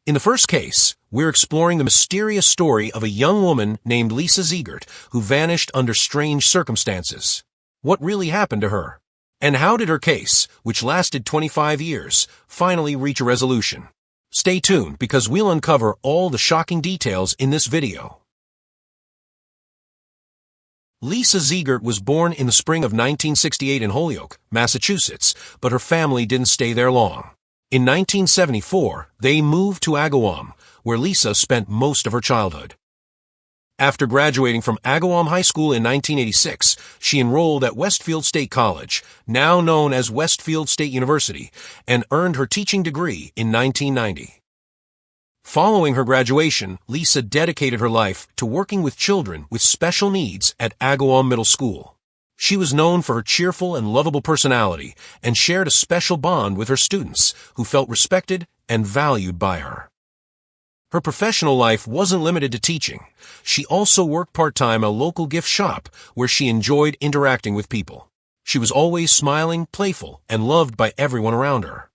In the first case, we're exploring the mysterious story of a young woman named Lisa Ziegert who vanished under strange circumstances. What really happened to her? And how did her case, which lasted 25 years, finally reach a resolution? Stay tuned because we'll uncover all the shocking details in this video. Lisa Ziegert was born in the spring of 1968 in Holyoke, Massachusetts, but her family didn't stay there long. In 1974, they moved to Agawam, where Lisa spent most of her childhood. After graduating from Agawam High School in 1986, she enrolled at Westfield State College, now known as Westfield State University, and earned her teaching degree in 1990. Following her graduation, Lisa dedicated her life to working with children with special needs at Agawam Middle School. She was known for her cheerful and lovable personality and shared a special bond with her students, who felt respected and valued by her. Her professional life wasn't limited to teaching. She also worked part-time at a local gift shop where she enjoyed interacting with people. She was always smiling, playful, and loved by everyone around her.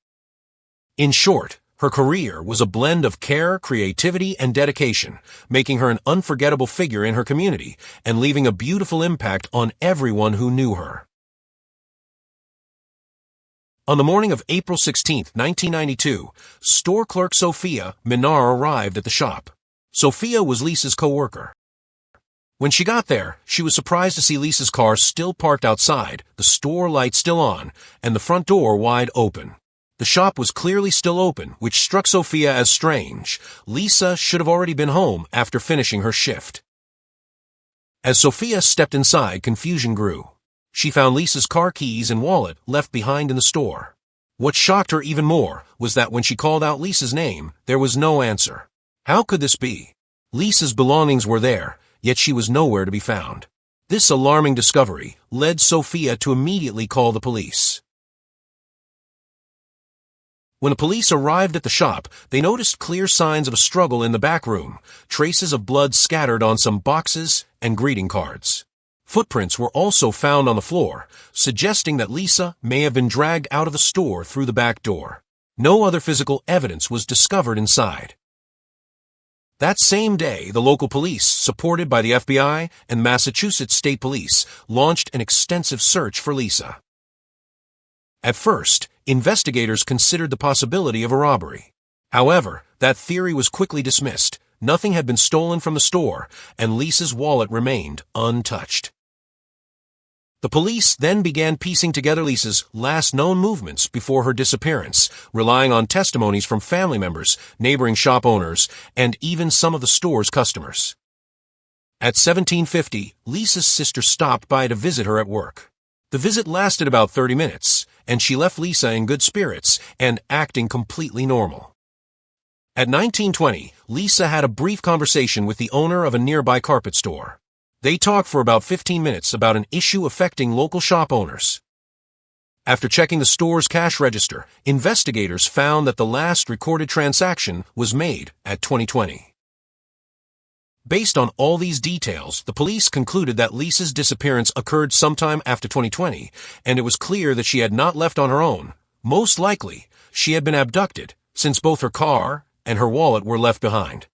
In short, her career was a blend of care, creativity, and dedication, making her an unforgettable figure in her community and leaving a beautiful impact on everyone who knew her. On the morning of April 16, 1992, store clerk Sophia Minar arrived at the shop. Sophia was Lisa's co-worker. When she got there, she was surprised to see Lisa's car still parked outside, the store light still on, and the front door wide open. The shop was clearly still open, which struck Sophia as strange. Lisa should have already been home after finishing her shift. As Sophia stepped inside, confusion grew. She found Lisa's car keys and wallet left behind in the store. What shocked her even more was that when she called out Lisa's name, there was no answer. How could this be? Lisa's belongings were there, yet she was nowhere to be found. This alarming discovery led Sophia to immediately call the police. When the police arrived at the shop, they noticed clear signs of a struggle in the back room, traces of blood scattered on some boxes and greeting cards. Footprints were also found on the floor, suggesting that Lisa may have been dragged out of the store through the back door. No other physical evidence was discovered inside. That same day, the local police, supported by the FBI and Massachusetts State Police, launched an extensive search for Lisa. At first, investigators considered the possibility of a robbery. However, that theory was quickly dismissed. Nothing had been stolen from the store, and Lisa's wallet remained untouched. The police then began piecing together Lisa's last known movements before her disappearance, relying on testimonies from family members, neighboring shop owners, and even some of the store's customers. At 17:50, Lisa's sister stopped by to visit her at work. The visit lasted about 30 minutes, and she left Lisa in good spirits and acting completely normal. At 19:20, Lisa had a brief conversation with the owner of a nearby carpet store. They talked for about 15 minutes about an issue affecting local shop owners. After checking the store's cash register, investigators found that the last recorded transaction was made at 2020. Based on all these details, the police concluded that Lisa's disappearance occurred sometime after 2020, and it was clear that she had not left on her own. Most likely, she had been abducted, since both her car and her wallet were left behind.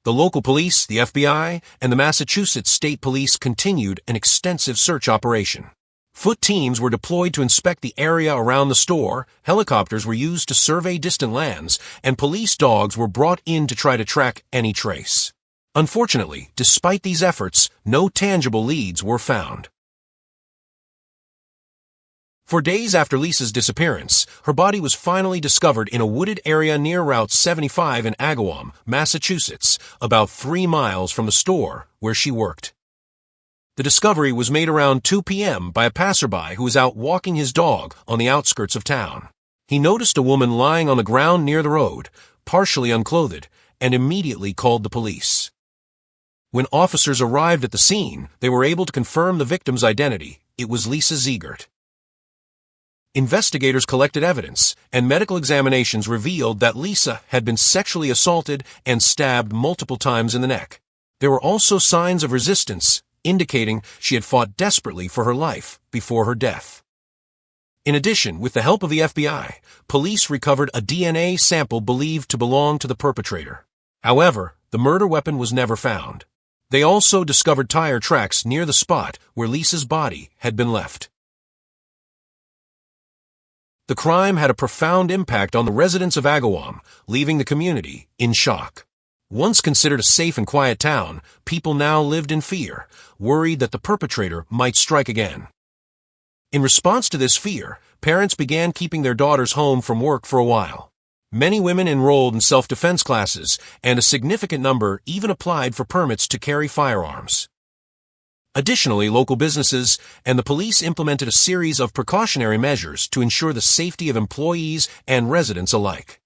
The local police, the FBI, and the Massachusetts State Police continued an extensive search operation. Foot teams were deployed to inspect the area around the store, helicopters were used to survey distant lands, and police dogs were brought in to try to track any trace. Unfortunately, despite these efforts, no tangible leads were found. For days after Lisa's disappearance, her body was finally discovered in a wooded area near Route 75 in Agawam, Massachusetts, about 3 miles from the store where she worked. The discovery was made around 2 p.m. by a passerby who was out walking his dog on the outskirts of town. He noticed a woman lying on the ground near the road, partially unclothed, and immediately called the police. When officers arrived at the scene, they were able to confirm the victim's identity. It was Lisa Ziegert. Investigators collected evidence, and medical examinations revealed that Lisa had been sexually assaulted and stabbed multiple times in the neck. There were also signs of resistance, indicating she had fought desperately for her life before her death. In addition, with the help of the FBI, police recovered a DNA sample believed to belong to the perpetrator. However, the murder weapon was never found. They also discovered tire tracks near the spot where Lisa's body had been left. The crime had a profound impact on the residents of Agawam, leaving the community in shock. Once considered a safe and quiet town, people now lived in fear, worried that the perpetrator might strike again. In response to this fear, parents began keeping their daughters home from work for a while. Many women enrolled in self-defense classes, and a significant number even applied for permits to carry firearms. Additionally, local businesses and the police implemented a series of precautionary measures to ensure the safety of employees and residents alike.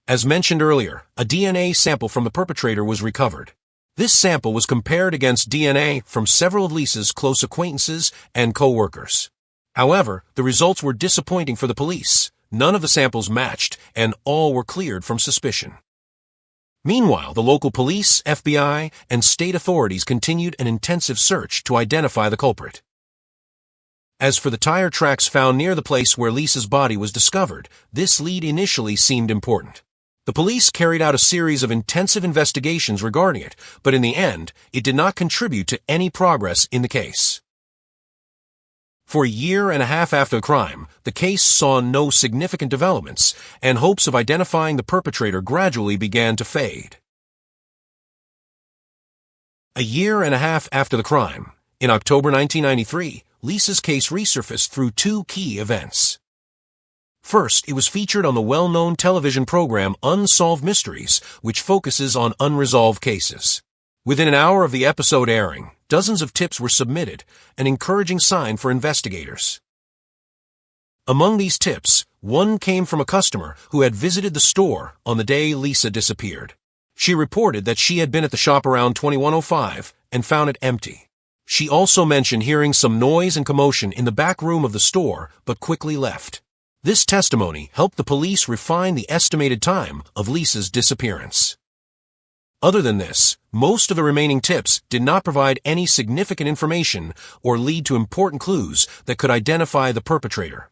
As mentioned earlier, a DNA sample from the perpetrator was recovered. This sample was compared against DNA from several of Lisa's close acquaintances and co-workers. However, the results were disappointing for the police. None of the samples matched, and all were cleared from suspicion. Meanwhile, the local police, FBI, and state authorities continued an intensive search to identify the culprit. As for the tire tracks found near the place where Lisa's body was discovered, this lead initially seemed important. The police carried out a series of intensive investigations regarding it, but in the end, it did not contribute to any progress in the case. For a year and a half after the crime, the case saw no significant developments, and hopes of identifying the perpetrator gradually began to fade. A year and a half after the crime, in October 1993, Lisa's case resurfaced through two key events. First, it was featured on the well-known television program Unsolved Mysteries, which focuses on unresolved cases. Within an hour of the episode airing, dozens of tips were submitted, an encouraging sign for investigators. Among these tips, one came from a customer who had visited the store on the day Lisa disappeared. She reported that she had been at the shop around 21:05 and found it empty. She also mentioned hearing some noise and commotion in the back room of the store, but quickly left. This testimony helped the police refine the estimated time of Lisa's disappearance. Other than this, most of the remaining tips did not provide any significant information or lead to important clues that could identify the perpetrator.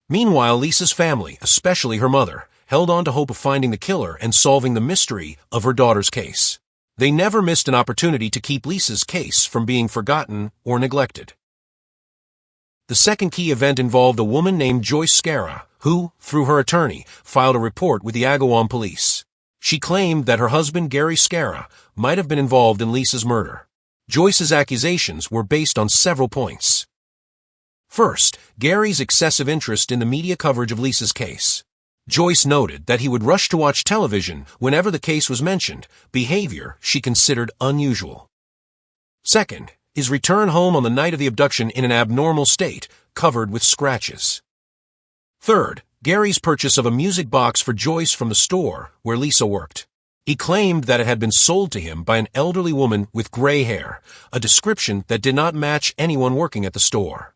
Meanwhile, Lisa's family, especially her mother, held on to hope of finding the killer and solving the mystery of her daughter's case. They never missed an opportunity to keep Lisa's case from being forgotten or neglected. The second key event involved a woman named Joyce Scarra, who, through her attorney, filed a report with the Agawam police. She claimed that her husband, Gary Scarra, might have been involved in Lisa's murder. Joyce's accusations were based on several points. First, Gary's excessive interest in the media coverage of Lisa's case. Joyce noted that he would rush to watch television whenever the case was mentioned, behavior she considered unusual. Second, his return home on the night of the abduction in an abnormal state, covered with scratches. Third, Gary's purchase of a music box for Joyce from the store where Lisa worked. He claimed that it had been sold to him by an elderly woman with gray hair, a description that did not match anyone working at the store.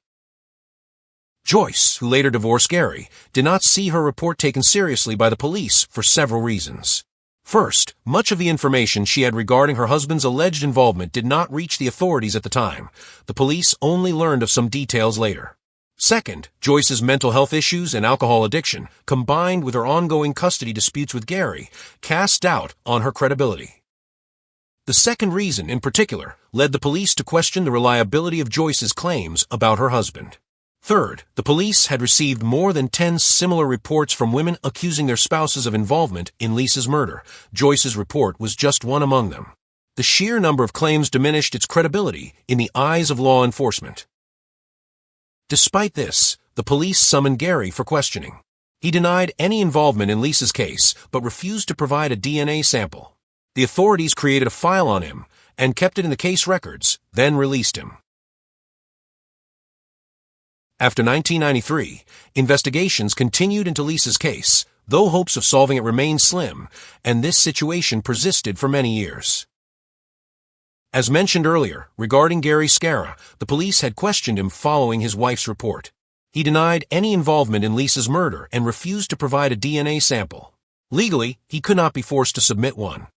Joyce, who later divorced Gary, did not see her report taken seriously by the police for several reasons. First, much of the information she had regarding her husband's alleged involvement did not reach the authorities at the time. The police only learned of some details later. Second, Joyce's mental health issues and alcohol addiction, combined with her ongoing custody disputes with Gary, cast doubt on her credibility. The second reason, in particular, led the police to question the reliability of Joyce's claims about her husband. Third, the police had received more than 10 similar reports from women accusing their spouses of involvement in Lisa's murder. Joyce's report was just one among them. The sheer number of claims diminished its credibility in the eyes of law enforcement. Despite this, the police summoned Gary for questioning. He denied any involvement in Lisa's case, but refused to provide a DNA sample. The authorities created a file on him and kept it in the case records, then released him. After 1993, investigations continued into Lisa's case, though hopes of solving it remained slim, and this situation persisted for many years. As mentioned earlier, regarding Gary Scarra, the police had questioned him following his wife's report. He denied any involvement in Lisa's murder and refused to provide a DNA sample. Legally, he could not be forced to submit one.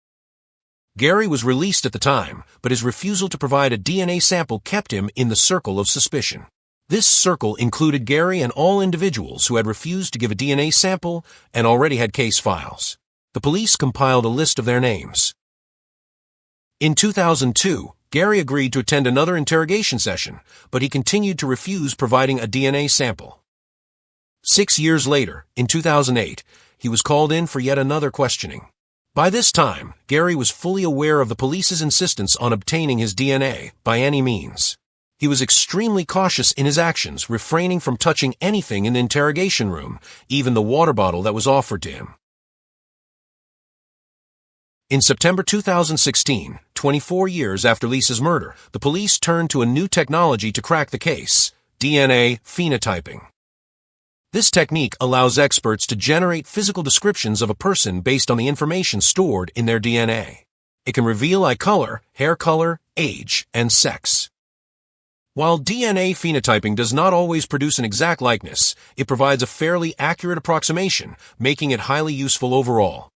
Gary was released at the time, but his refusal to provide a DNA sample kept him in the circle of suspicion. This circle included Gary and all individuals who had refused to give a DNA sample and already had case files. The police compiled a list of their names. In 2002, Gary agreed to attend another interrogation session, but he continued to refuse providing a DNA sample. 6 years later, in 2008, he was called in for yet another questioning. By this time, Gary was fully aware of the police's insistence on obtaining his DNA by any means. He was extremely cautious in his actions, refraining from touching anything in the interrogation room, even the water bottle that was offered to him. In September 2016, 24 years after Lisa's murder, the police turned to a new technology to crack the case: DNA phenotyping. This technique allows experts to generate physical descriptions of a person based on the information stored in their DNA. It can reveal eye color, hair color, age, and sex. While DNA phenotyping does not always produce an exact likeness, it provides a fairly accurate approximation, making it highly useful overall.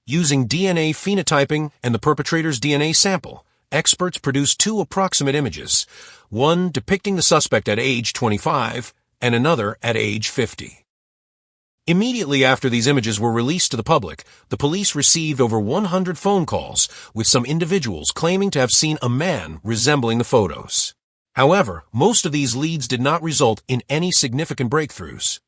Using DNA phenotyping and the perpetrator's DNA sample, experts produce two approximate images, one depicting the suspect at age 25 and another at age 50. Immediately after these images were released to the public, the police received over 100 phone calls, with some individuals claiming to have seen a man resembling the photos. However, most of these leads did not result in any significant breakthroughs.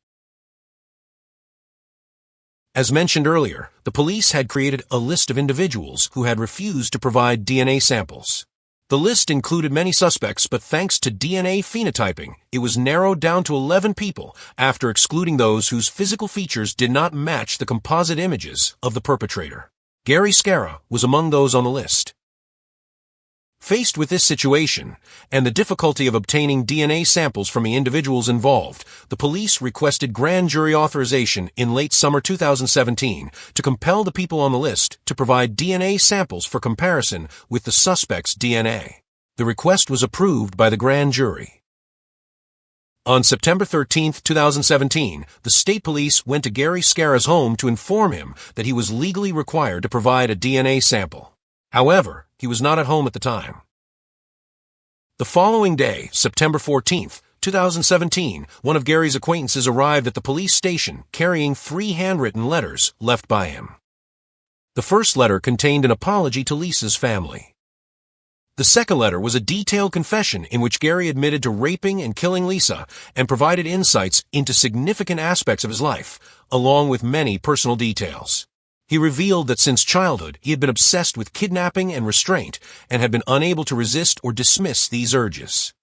As mentioned earlier, the police had created a list of individuals who had refused to provide DNA samples. The list included many suspects, but thanks to DNA phenotyping, it was narrowed down to 11 people after excluding those whose physical features did not match the composite images of the perpetrator. Gary Scarra was among those on the list. Faced with this situation, and the difficulty of obtaining DNA samples from the individuals involved, the police requested grand jury authorization in late summer 2017 to compel the people on the list to provide DNA samples for comparison with the suspect's DNA. The request was approved by the grand jury. On September 13, 2017, the state police went to Gary Scarra's home to inform him that he was legally required to provide a DNA sample. However, he was not at home at the time. The following day, September 14, 2017, one of Gary's acquaintances arrived at the police station carrying 3 handwritten letters left by him. The first letter contained an apology to Lisa's family. The second letter was a detailed confession in which Gary admitted to raping and killing Lisa and provided insights into significant aspects of his life, along with many personal details. He revealed that since childhood, he had been obsessed with kidnapping and restraint and had been unable to resist or dismiss these urges.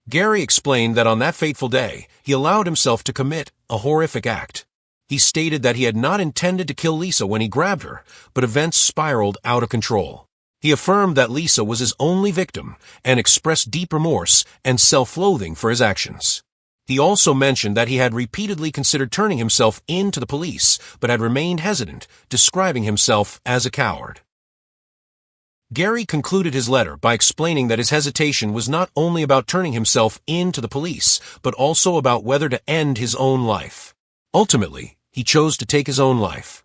Gary explained that on that fateful day, he allowed himself to commit a horrific act. He stated that he had not intended to kill Lisa when he grabbed her, but events spiraled out of control. He affirmed that Lisa was his only victim and expressed deep remorse and self-loathing for his actions. He also mentioned that he had repeatedly considered turning himself in to the police, but had remained hesitant, describing himself as a coward. Gary concluded his letter by explaining that his hesitation was not only about turning himself in to the police, but also about whether to end his own life. Ultimately, he chose to take his own life.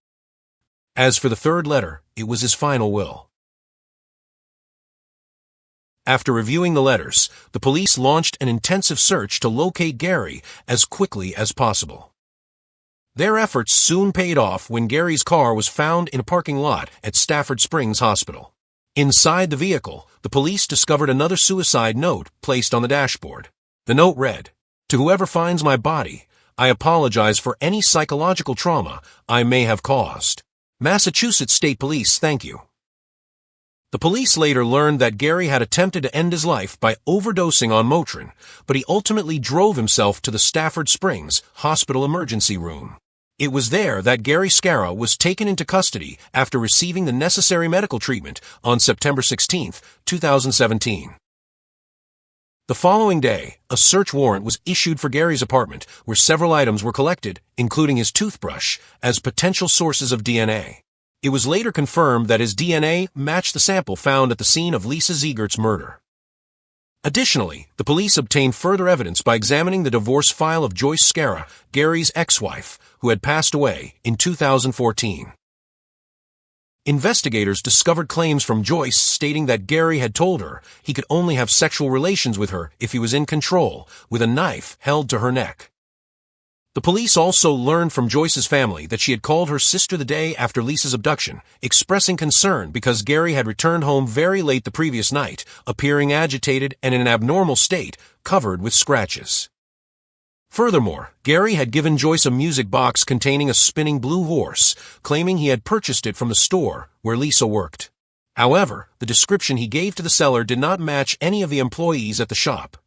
As for the third letter, it was his final will. After reviewing the letters, the police launched an intensive search to locate Gary as quickly as possible. Their efforts soon paid off when Gary's car was found in a parking lot at Stafford Springs Hospital. Inside the vehicle, the police discovered another suicide note placed on the dashboard. The note read, "To whoever finds my body, I apologize for any psychological trauma I may have caused. Massachusetts State Police, thank you." The police later learned that Gary had attempted to end his life by overdosing on Motrin, but he ultimately drove himself to the Stafford Springs Hospital emergency room. It was there that Gary Scarra was taken into custody after receiving the necessary medical treatment on September 16, 2017. The following day, a search warrant was issued for Gary's apartment, where several items were collected, including his toothbrush, as potential sources of DNA. It was later confirmed that his DNA matched the sample found at the scene of Lisa Ziegert's murder. Additionally, the police obtained further evidence by examining the divorce file of Joyce Scarra, Gary's ex-wife, who had passed away in 2014. Investigators discovered claims from Joyce stating that Gary had told her he could only have sexual relations with her if he was in control, with a knife held to her neck. The police also learned from Joyce's family that she had called her sister the day after Lisa's abduction, expressing concern because Gary had returned home very late the previous night, appearing agitated and in an abnormal state, covered with scratches. Furthermore, Gary had given Joyce a music box containing a spinning blue horse, claiming he had purchased it from the store where Lisa worked. However, the description he gave to the seller did not match any of the employees at the shop.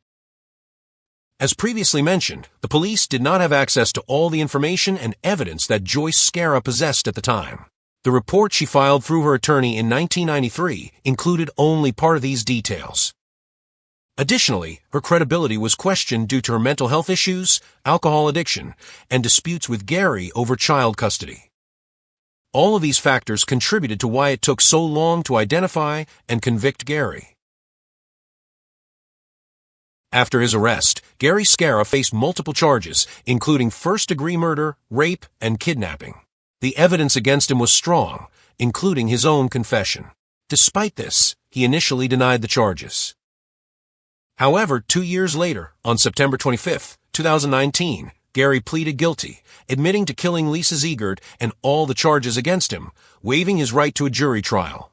As previously mentioned, the police did not have access to all the information and evidence that Joyce Scarra possessed at the time. The report she filed through her attorney in 1993 included only part of these details. Additionally, her credibility was questioned due to her mental health issues, alcohol addiction, and disputes with Gary over child custody. All of these factors contributed to why it took so long to identify and convict Gary. After his arrest, Gary Scarra faced multiple charges, including first-degree murder, rape, and kidnapping. The evidence against him was strong, including his own confession. Despite this, he initially denied the charges. However, 2 years later, on September 25, 2019, Gary pleaded guilty, admitting to killing Lisa Ziegert and all the charges against him, waiving his right to a jury trial.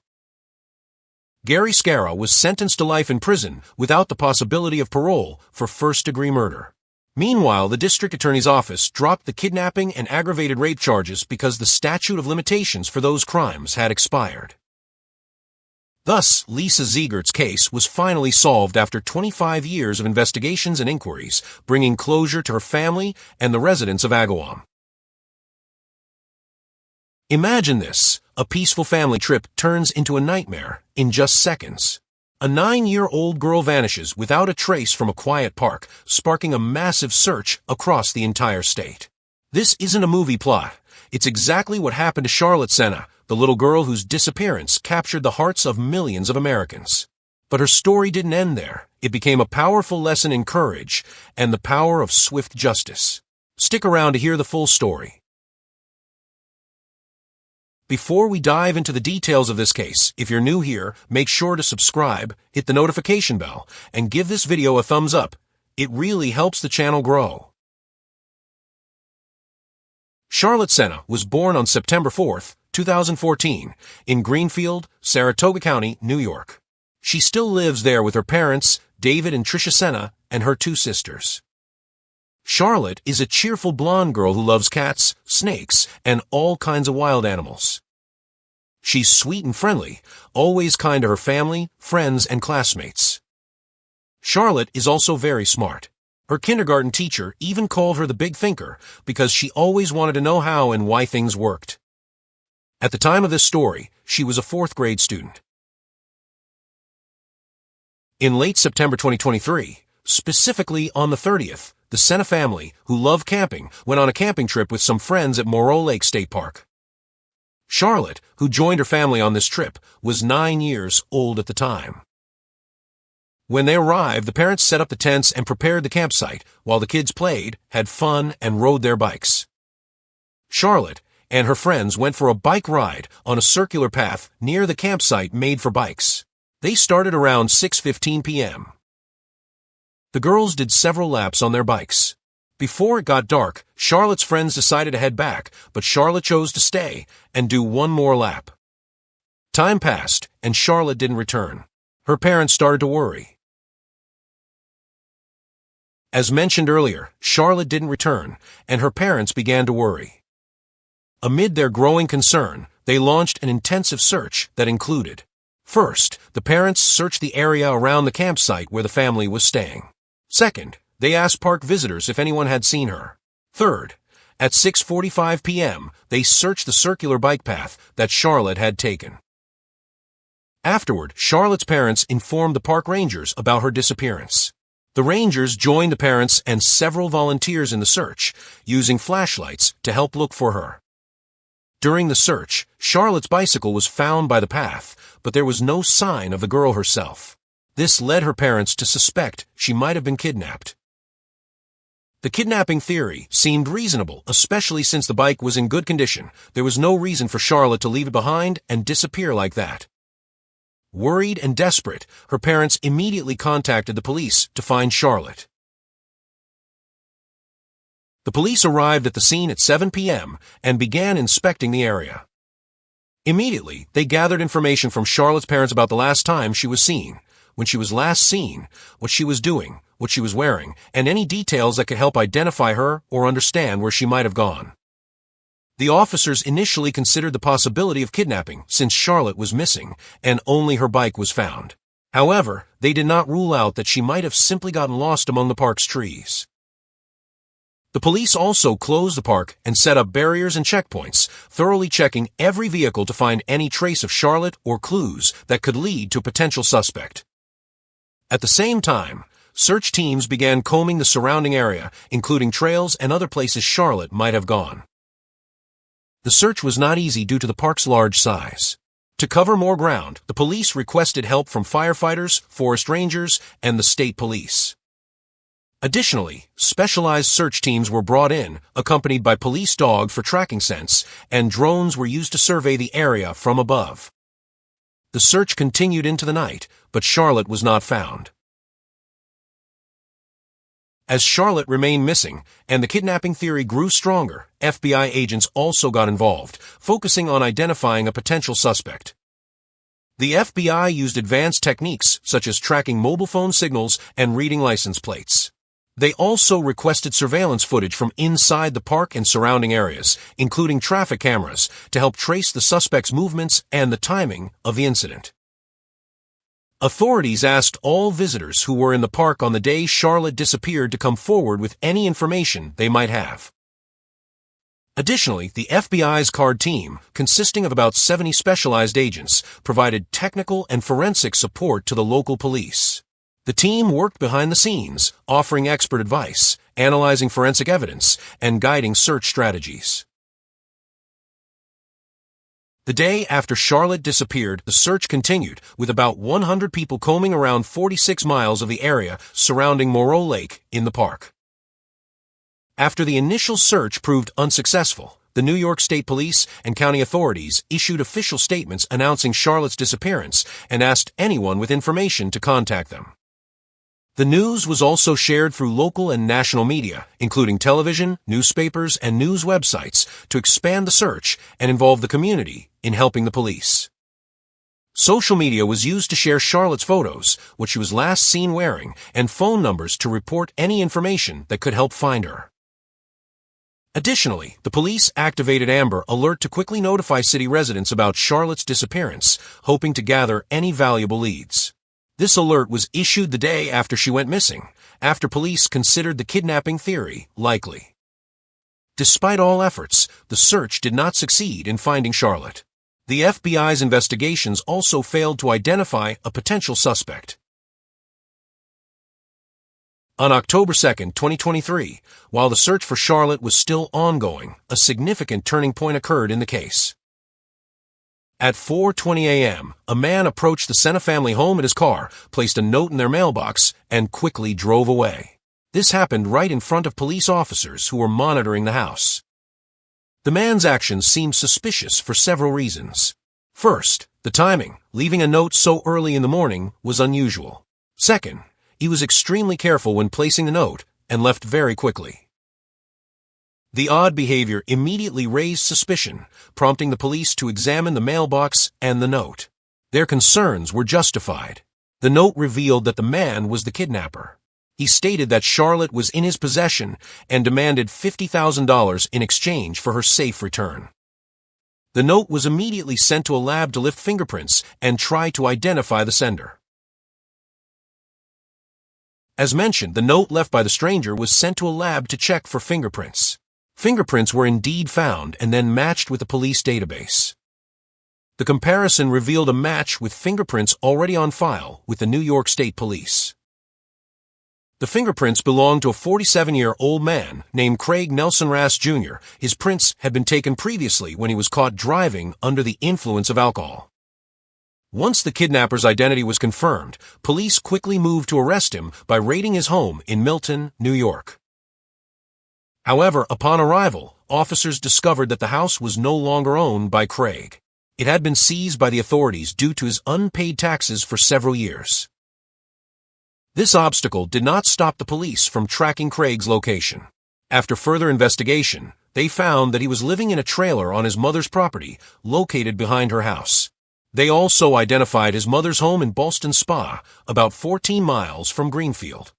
Gary Scarra was sentenced to life in prison without the possibility of parole for first-degree murder. Meanwhile, the district attorney's office dropped the kidnapping and aggravated rape charges because the statute of limitations for those crimes had expired. Thus, Lisa Ziegert's case was finally solved after 25 years of investigations and inquiries, bringing closure to her family and the residents of Agawam. Imagine this: a peaceful family trip turns into a nightmare in just seconds. A 9-year-old girl vanishes without a trace from a quiet park, sparking a massive search across the entire state. This isn't a movie plot. It's exactly what happened to Charlotte Senna, the little girl whose disappearance captured the hearts of millions of Americans. But her story didn't end there. It became a powerful lesson in courage and the power of swift justice. Stick around to hear the full story. Before we dive into the details of this case, if you're new here, make sure to subscribe, hit the notification bell, and give this video a thumbs up. It really helps the channel grow. Charlotte Senna was born on September 4, 2014, in Greenfield, Saratoga County, New York. She still lives there with her parents, David and Tricia Senna, and her 2 sisters. Charlotte is a cheerful blonde girl who loves cats, snakes, and all kinds of wild animals. She's sweet and friendly, always kind to her family, friends, and classmates. Charlotte is also very smart. Her kindergarten teacher even called her the big thinker because she always wanted to know how and why things worked. At the time of this story, she was a 4th grade student. In late September 2023, specifically on the 30th, the Senna family, who love camping, went on a camping trip with some friends at Moreau Lake State Park. Charlotte, who joined her family on this trip, was 9 years old at the time. When they arrived, the parents set up the tents and prepared the campsite, while the kids played, had fun, and rode their bikes. Charlotte and her friends went for a bike ride on a circular path near the campsite made for bikes. They started around 6:15 p.m. The girls did several laps on their bikes. Before it got dark, Charlotte's friends decided to head back, but Charlotte chose to stay and do one more lap. Time passed, and Charlotte didn't return. Her parents started to worry. As mentioned earlier, Charlotte didn't return, and her parents began to worry. Amid their growing concern, they launched an intensive search that included: first, the parents searched the area around the campsite where the family was staying. Second, they asked park visitors if anyone had seen her. Third, at 6:45 p.m., they searched the circular bike path that Charlotte had taken. Afterward, Charlotte's parents informed the park rangers about her disappearance. The rangers joined the parents and several volunteers in the search, using flashlights to help look for her. During the search, Charlotte's bicycle was found by the path, but there was no sign of the girl herself. This led her parents to suspect she might have been kidnapped. The kidnapping theory seemed reasonable, especially since the bike was in good condition. There was no reason for Charlotte to leave it behind and disappear like that. Worried and desperate, her parents immediately contacted the police to find Charlotte. The police arrived at the scene at 7 p.m. and began inspecting the area. Immediately, they gathered information from Charlotte's parents about the last time she was seen, when she was last seen, what she was doing, what she was wearing, and any details that could help identify her or understand where she might have gone. The officers initially considered the possibility of kidnapping since Charlotte was missing and only her bike was found. However, they did not rule out that she might have simply gotten lost among the park's trees. The police also closed the park and set up barriers and checkpoints, thoroughly checking every vehicle to find any trace of Charlotte or clues that could lead to a potential suspect. At the same time, search teams began combing the surrounding area, including trails and other places Charlotte might have gone. The search was not easy due to the park's large size. To cover more ground, the police requested help from firefighters, forest rangers, and the state police. Additionally, specialized search teams were brought in, accompanied by police dogs for tracking scents, and drones were used to survey the area from above. The search continued into the night, but Charlotte was not found. As Charlotte remained missing, and the kidnapping theory grew stronger, FBI agents also got involved, focusing on identifying a potential suspect. The FBI used advanced techniques such as tracking mobile phone signals and reading license plates. They also requested surveillance footage from inside the park and surrounding areas, including traffic cameras, to help trace the suspect's movements and the timing of the incident. Authorities asked all visitors who were in the park on the day Charlotte disappeared to come forward with any information they might have. Additionally, the FBI's CARD team, consisting of about 70 specialized agents, provided technical and forensic support to the local police. The team worked behind the scenes, offering expert advice, analyzing forensic evidence, and guiding search strategies. The day after Charlotte disappeared, the search continued, with about 100 people combing around 46 miles of the area surrounding Moreau Lake in the park. After the initial search proved unsuccessful, the New York State Police and county authorities issued official statements announcing Charlotte's disappearance and asked anyone with information to contact them. The news was also shared through local and national media, including television, newspapers, and news websites, to expand the search and involve the community in helping the police. Social media was used to share Charlotte's photos, what she was last seen wearing, and phone numbers to report any information that could help find her. Additionally, the police activated Amber Alert to quickly notify city residents about Charlotte's disappearance, hoping to gather any valuable leads. This alert was issued the day after she went missing, after police considered the kidnapping theory likely. Despite all efforts, the search did not succeed in finding Charlotte. The FBI's investigations also failed to identify a potential suspect. On October 2, 2023, while the search for Charlotte was still ongoing, a significant turning point occurred in the case. At 4:20 a.m., a man approached the Sena family home in his car, placed a note in their mailbox, and quickly drove away. This happened right in front of police officers who were monitoring the house. The man's actions seemed suspicious for several reasons. First, the timing, leaving a note so early in the morning, was unusual. Second, he was extremely careful when placing the note and left very quickly. The odd behavior immediately raised suspicion, prompting the police to examine the mailbox and the note. Their concerns were justified. The note revealed that the man was the kidnapper. He stated that Charlotte was in his possession and demanded $50,000 in exchange for her safe return. The note was immediately sent to a lab to lift fingerprints and try to identify the sender. As mentioned, the note left by the stranger was sent to a lab to check for fingerprints. Fingerprints were indeed found and then matched with the police database. The comparison revealed a match with fingerprints already on file with the New York State Police. The fingerprints belonged to a 47-year-old man named Craig Nelson Rass Jr. His prints had been taken previously when he was caught driving under the influence of alcohol. Once the kidnapper's identity was confirmed, police quickly moved to arrest him by raiding his home in Milton, New York. However, upon arrival, officers discovered that the house was no longer owned by Craig. It had been seized by the authorities due to his unpaid taxes for several years. This obstacle did not stop the police from tracking Craig's location. After further investigation, they found that he was living in a trailer on his mother's property, located behind her house. They also identified his mother's home in Ballston Spa, about 14 miles from Greenfield.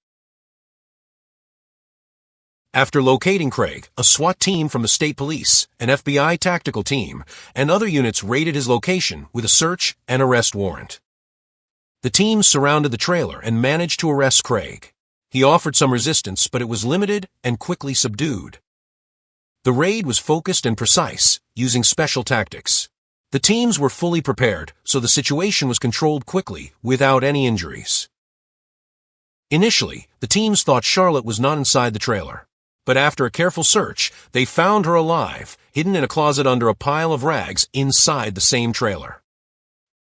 After locating Craig, a SWAT team from the state police, an FBI tactical team, and other units raided his location with a search and arrest warrant. The team surrounded the trailer and managed to arrest Craig. He offered some resistance, but it was limited and quickly subdued. The raid was focused and precise, using special tactics. The teams were fully prepared, so the situation was controlled quickly, without any injuries. Initially, the teams thought Charlotte was not inside the trailer. But after a careful search, they found her alive, hidden in a closet under a pile of rags inside the same trailer.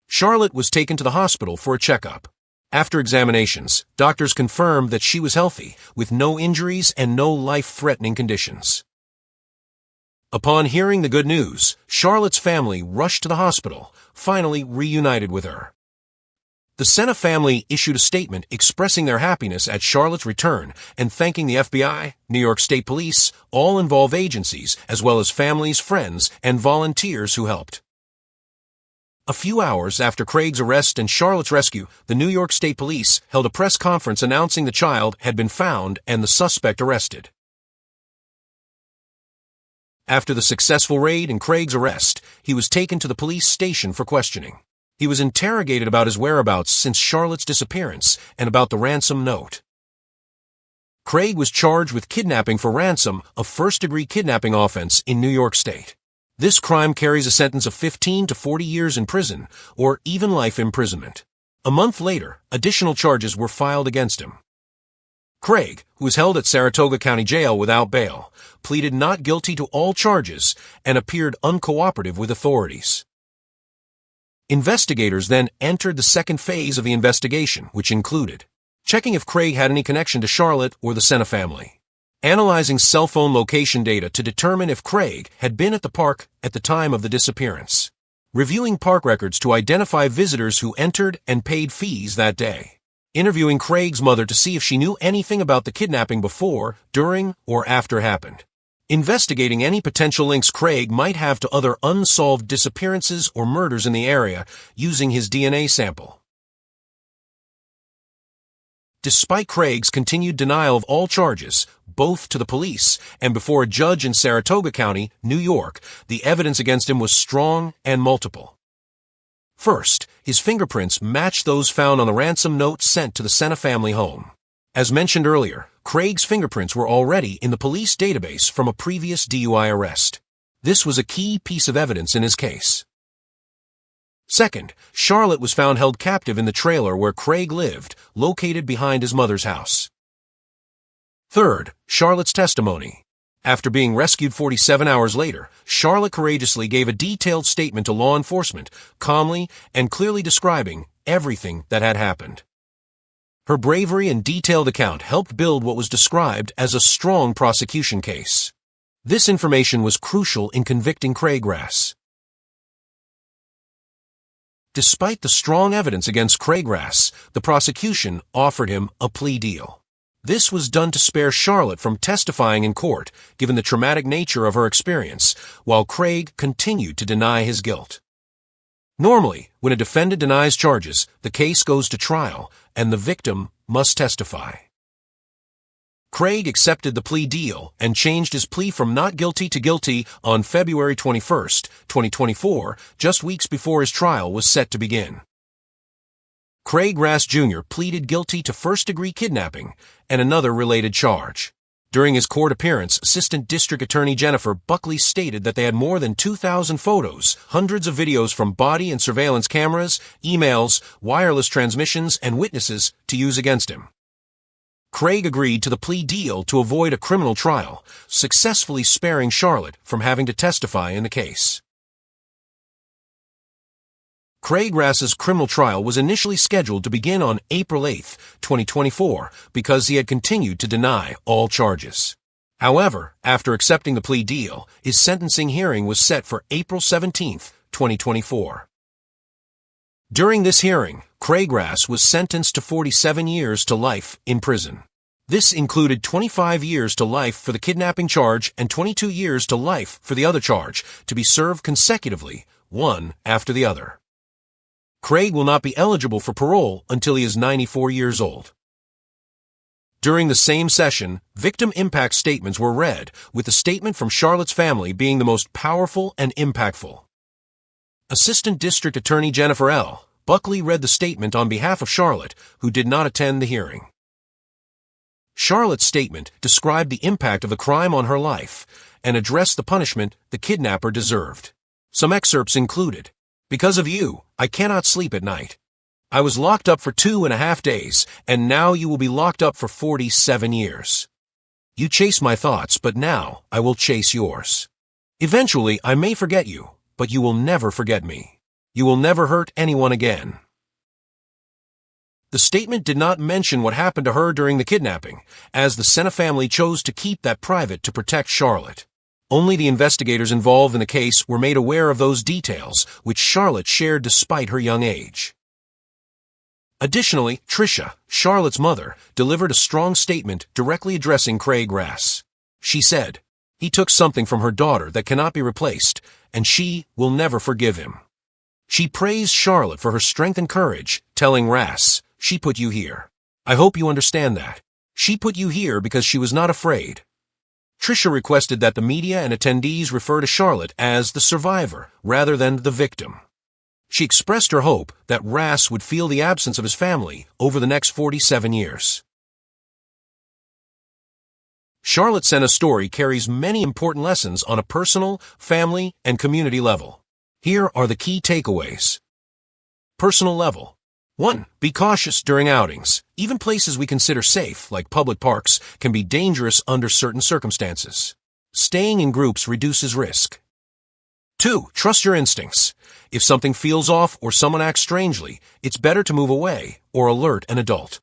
Charlotte was taken to the hospital for a checkup. After examinations, doctors confirmed that she was healthy, with no injuries and no life-threatening conditions. Upon hearing the good news, Charlotte's family rushed to the hospital, finally reunited with her. The Senna family issued a statement expressing their happiness at Charlotte's return and thanking the FBI, New York State Police, all involved agencies, as well as families, friends, and volunteers who helped. A few hours after Craig's arrest and Charlotte's rescue, the New York State Police held a press conference announcing the child had been found and the suspect arrested. After the successful raid and Craig's arrest, he was taken to the police station for questioning. He was interrogated about his whereabouts since Charlotte's disappearance and about the ransom note. Craig was charged with kidnapping for ransom, a first-degree kidnapping offense in New York State. This crime carries a sentence of 15 to 40 years in prison, or even life imprisonment. A month later, additional charges were filed against him. Craig, who was held at Saratoga County Jail without bail, pleaded not guilty to all charges and appeared uncooperative with authorities. Investigators then entered the second phase of the investigation, which included checking if Craig had any connection to Charlotte or the Senna family, analyzing cell phone location data to determine if Craig had been at the park at the time of the disappearance, reviewing park records to identify visitors who entered and paid fees that day, interviewing Craig's mother to see if she knew anything about the kidnapping before, during, or after it happened, investigating any potential links Craig might have to other unsolved disappearances or murders in the area using his DNA sample. Despite Craig's continued denial of all charges, both to the police and before a judge in Saratoga County, New York, the evidence against him was strong and multiple. First, his fingerprints matched those found on the ransom note sent to the Senna family home. As mentioned earlier, Craig's fingerprints were already in the police database from a previous DUI arrest. This was a key piece of evidence in his case. Second, Charlotte was found held captive in the trailer where Craig lived, located behind his mother's house. Third, Charlotte's testimony. After being rescued 47 hours later, Charlotte courageously gave a detailed statement to law enforcement, calmly and clearly describing everything that had happened. Her bravery and detailed account helped build what was described as a strong prosecution case. This information was crucial in convicting Craig Rass. Despite the strong evidence against Craig Rass, the prosecution offered him a plea deal. This was done to spare Charlotte from testifying in court, given the traumatic nature of her experience, while Craig continued to deny his guilt. Normally, when a defendant denies charges, the case goes to trial, and the victim must testify. Craig accepted the plea deal and changed his plea from not guilty to guilty on February 21, 2024, just weeks before his trial was set to begin. Craig Rass Jr. pleaded guilty to first-degree kidnapping and another related charge. During his court appearance, Assistant District Attorney Jennifer Buckley stated that they had more than 2,000 photos, hundreds of videos from body and surveillance cameras, emails, wireless transmissions, and witnesses to use against him. Craig agreed to the plea deal to avoid a criminal trial, successfully sparing Charlotte from having to testify in the case. Craig Rass's criminal trial was initially scheduled to begin on April 8, 2024, because he had continued to deny all charges. However, after accepting the plea deal, his sentencing hearing was set for April 17, 2024. During this hearing, Craigrass was sentenced to 47 years to life in prison. This included 25 years to life for the kidnapping charge and 22 years to life for the other charge, to be served consecutively, one after the other. Craig will not be eligible for parole until he is 94 years old. During the same session, victim impact statements were read, with the statement from Charlotte's family being the most powerful and impactful. Assistant District Attorney Jennifer L. Buckley read the statement on behalf of Charlotte, who did not attend the hearing. Charlotte's statement described the impact of the crime on her life and addressed the punishment the kidnapper deserved. Some excerpts included, "Because of you, I cannot sleep at night. I was locked up for 2.5 days, and now you will be locked up for 47 years. You chase my thoughts, but now I will chase yours. Eventually, I may forget you, but you will never forget me. You will never hurt anyone again." The statement did not mention what happened to her during the kidnapping, as the Sena family chose to keep that private to protect Charlotte. Only the investigators involved in the case were made aware of those details, which Charlotte shared despite her young age. Additionally, Tricia, Charlotte's mother, delivered a strong statement directly addressing Craigrass. She said, "He took something from her daughter that cannot be replaced, and she will never forgive him." She praised Charlotte for her strength and courage, telling Rass, "She put you here. I hope you understand that. She put you here because she was not afraid." Tricia requested that the media and attendees refer to Charlotte as the survivor rather than the victim. She expressed her hope that Rass would feel the absence of his family over the next 47 years. Charlotte Sena's story carries many important lessons on a personal, family, and community level. Here are the key takeaways. Personal level. 1. Be cautious during outings. Even places we consider safe, like public parks, can be dangerous under certain circumstances. Staying in groups reduces risk. 2. Trust your instincts. If something feels off or someone acts strangely, it's better to move away or alert an adult.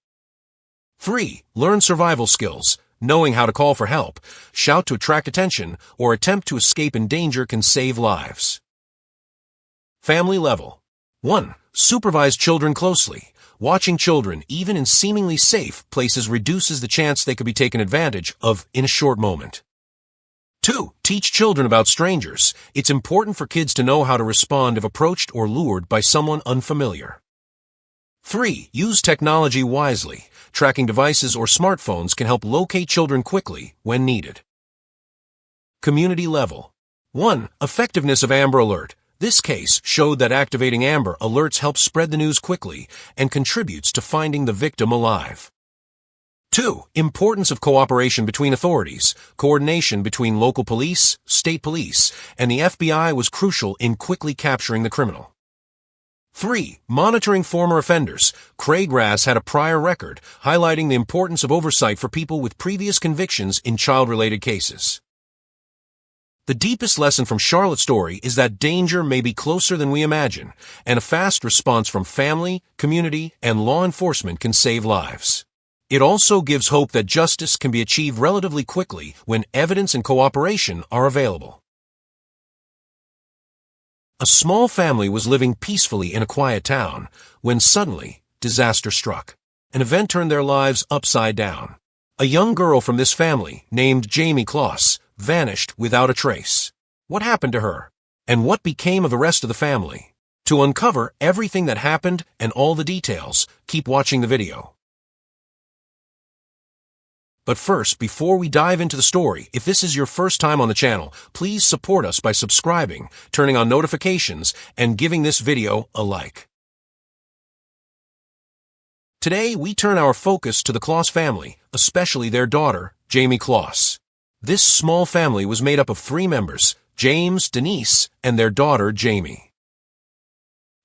3. Learn survival skills. Knowing how to call for help, shout to attract attention, or attempt to escape in danger can save lives. Family level. 1. Supervise children closely. Watching children, even in seemingly safe places, reduces the chance they could be taken advantage of in a short moment. 2. Teach children about strangers. It's important for kids to know how to respond if approached or lured by someone unfamiliar. 3. Use technology wisely. Tracking devices or smartphones can help locate children quickly when needed. Community level. 1. Effectiveness of Amber Alert. This case showed that activating Amber Alerts helps spread the news quickly and contributes to finding the victim alive. 2. Importance of cooperation between authorities. Coordination between local police, state police, and the FBI was crucial in quickly capturing the criminal. 3. Monitoring former offenders. Craigrass had a prior record, highlighting the importance of oversight for people with previous convictions in child-related cases. The deepest lesson from Charlotte's story is that danger may be closer than we imagine, and a fast response from family, community, and law enforcement can save lives. It also gives hope that justice can be achieved relatively quickly when evidence and cooperation are available. A small family was living peacefully in a quiet town when suddenly disaster struck. An event turned their lives upside down. A young girl from this family, named Jamie Kloss, vanished without a trace. What happened to her? And what became of the rest of the family? To uncover everything that happened and all the details, keep watching the video. But first, before we dive into the story, if this is your first time on the channel, please support us by subscribing, turning on notifications, and giving this video a like. Today, we turn our focus to the Kloss family, especially their daughter, Jamie Kloss. This small family was made up of 3 members, James, Denise, and their daughter, Jamie.